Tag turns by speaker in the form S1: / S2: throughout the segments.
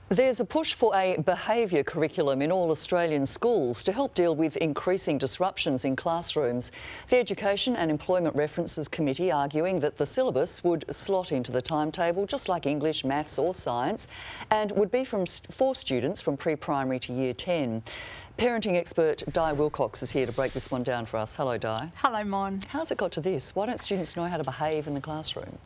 S1: There's a push for a behaviour curriculum in all Australian schools to help deal with increasing disruptions in classrooms. The Education and Employment References Committee arguing that the syllabus would slot into the timetable just like English, maths or science, and would be for students from pre-primary to year 10. Parenting expert Di Wilcox is here to break this one down for us. Hello, Di.
S2: Hello, Mon.
S1: How's it got to this? Why don't students know how to behave in the classroom?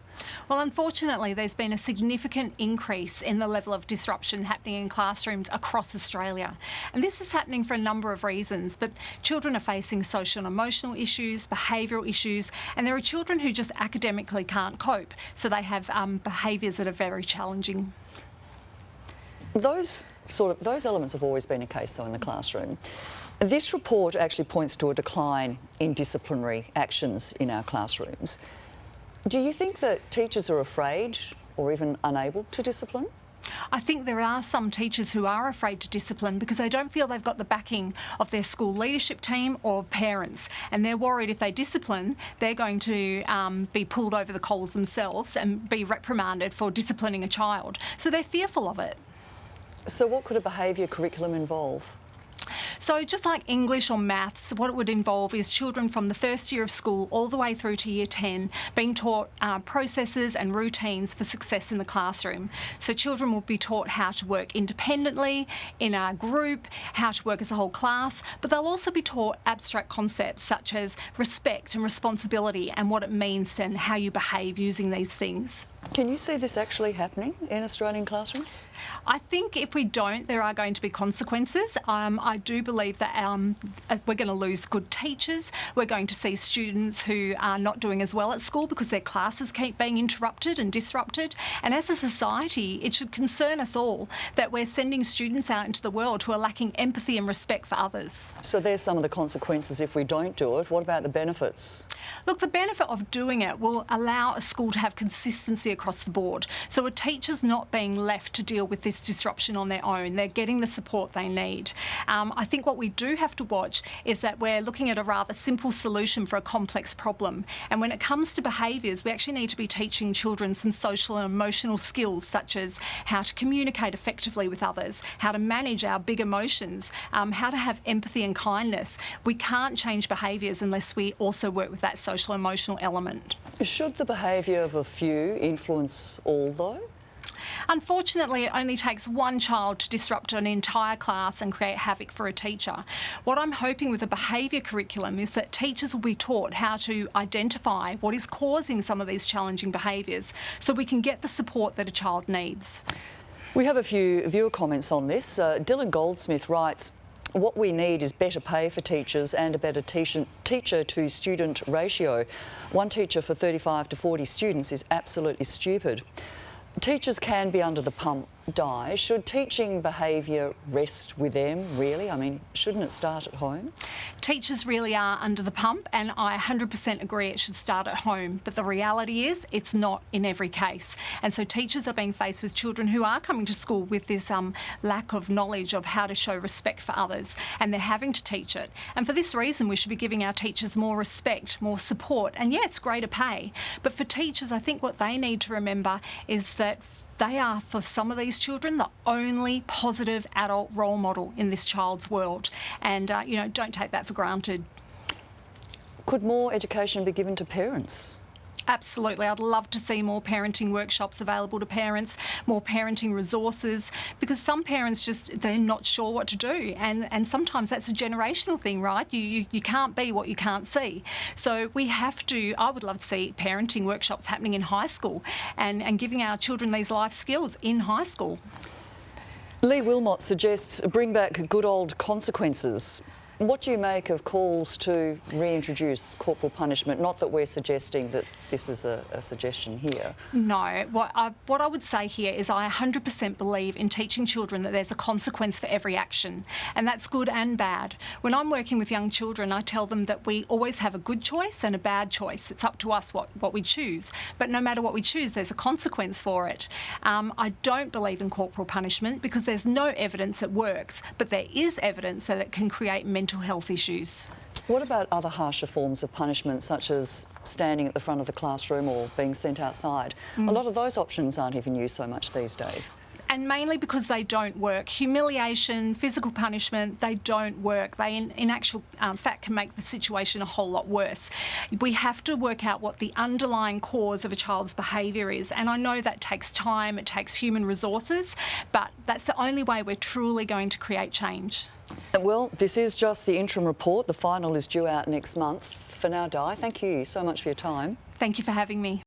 S2: Well, unfortunately, there's been a significant increase in the level of disruption happening in classrooms across Australia. And this is happening for a number of reasons, but children are facing social and emotional issues, behavioural issues, and there are children who just academically can't cope, so they have behaviours that are very challenging.
S1: Those elements have always been a case, though, in the classroom. This report actually points to a decline in disciplinary actions in our classrooms. Do you think that teachers are afraid or even unable to discipline?
S2: I think there are some teachers who are afraid to discipline because they don't feel they've got the backing of their school leadership team or parents, and they're worried if they discipline, they're going to be pulled over the coals themselves and be reprimanded for disciplining a child. So they're fearful of it.
S1: So what could a behaviour curriculum involve?
S2: So just like English or maths, what it would involve is children from the first year of school all the way through to year 10 being taught processes and routines for success in the classroom. So children will be taught how to work independently, in a group, how to work as a whole class, but they'll also be taught abstract concepts such as respect and responsibility and what it means and how you behave using these things.
S1: Can you see this actually happening in Australian classrooms?
S2: I think if we don't, there are going to be consequences. I do believe that we're going to lose good teachers. We're going to see students who are not doing as well at school because their classes keep being interrupted and disrupted. And as a society, it should concern us all that we're sending students out into the world who are lacking empathy and respect for others.
S1: So there's some of the consequences if we don't do it. What about the benefits?
S2: Look, the benefit of doing it will allow a school to have consistency across the board. So a teacher's not being left to deal with this disruption on their own. They're getting the support they need. I think what we do have to watch is that we're looking at a rather simple solution for a complex problem. And when it comes to behaviours, we actually need to be teaching children some social and emotional skills such as how to communicate effectively with others, how to manage our big emotions, how to have empathy and kindness. We can't change behaviours unless we also work with that social and emotional element.
S1: Should the behaviour of a few influence all, though?
S2: Unfortunately, it only takes one child to disrupt an entire class and create havoc for a teacher. What I'm hoping with a behaviour curriculum is that teachers will be taught how to identify what is causing some of these challenging behaviours so we can get the support that a child needs.
S1: We have a few viewer comments on this. Dylan Goldsmith writes, "What we need is better pay for teachers and a better teacher to student ratio. One teacher for 35 to 40 students is absolutely stupid. Teachers can be under the pump, Di. Should teaching behaviour rest with them, really? I mean, shouldn't it start at home?"
S2: Teachers really are under the pump, and I 100% agree it should start at home. But the reality is it's not in every case. And so teachers are being faced with children who are coming to school with this lack of knowledge of how to show respect for others, and they're having to teach it. And for this reason, we should be giving our teachers more respect, more support. And yeah, it's greater pay. But for teachers, I think what they need to remember is that they are, for some of these children, the only positive adult role model in this child's world. And, don't take that for granted.
S1: Could more education be given to parents?
S2: Absolutely. I'd love to see more parenting workshops available to parents, more parenting resources, because some parents they're not sure what to do. And sometimes that's a generational thing, right? You can't be what you can't see. So I would love to see parenting workshops happening in high school and giving our children these life skills in high school.
S1: Lee Wilmot suggests bring back good old consequences. What do you make of calls to reintroduce corporal punishment? Not that we're suggesting that this is a suggestion here.
S2: No. What I would say here is I 100% believe in teaching children that there's a consequence for every action, and that's good and bad. When I'm working with young children, I tell them that we always have a good choice and a bad choice. It's up to us what we choose. But no matter what we choose, there's a consequence for it. I don't believe in corporal punishment because there's no evidence it works, but there is evidence that it can create mental health issues.
S1: What about other harsher forms of punishment, such as standing at the front of the classroom or being sent outside? A lot of those options aren't even used so much these days.
S2: and mainly because they don't work. Humiliation, physical punishment, they don't work. They, in actual fact, can make the situation a whole lot worse. We have to work out what the underlying cause of a child's behaviour is, and I know that takes time, it takes human resources, but that's the only way we're truly going to create change.
S1: Well, this is just the interim report. The final is due out next month. For now, Di, thank you so much for your time.
S2: Thank you for having me.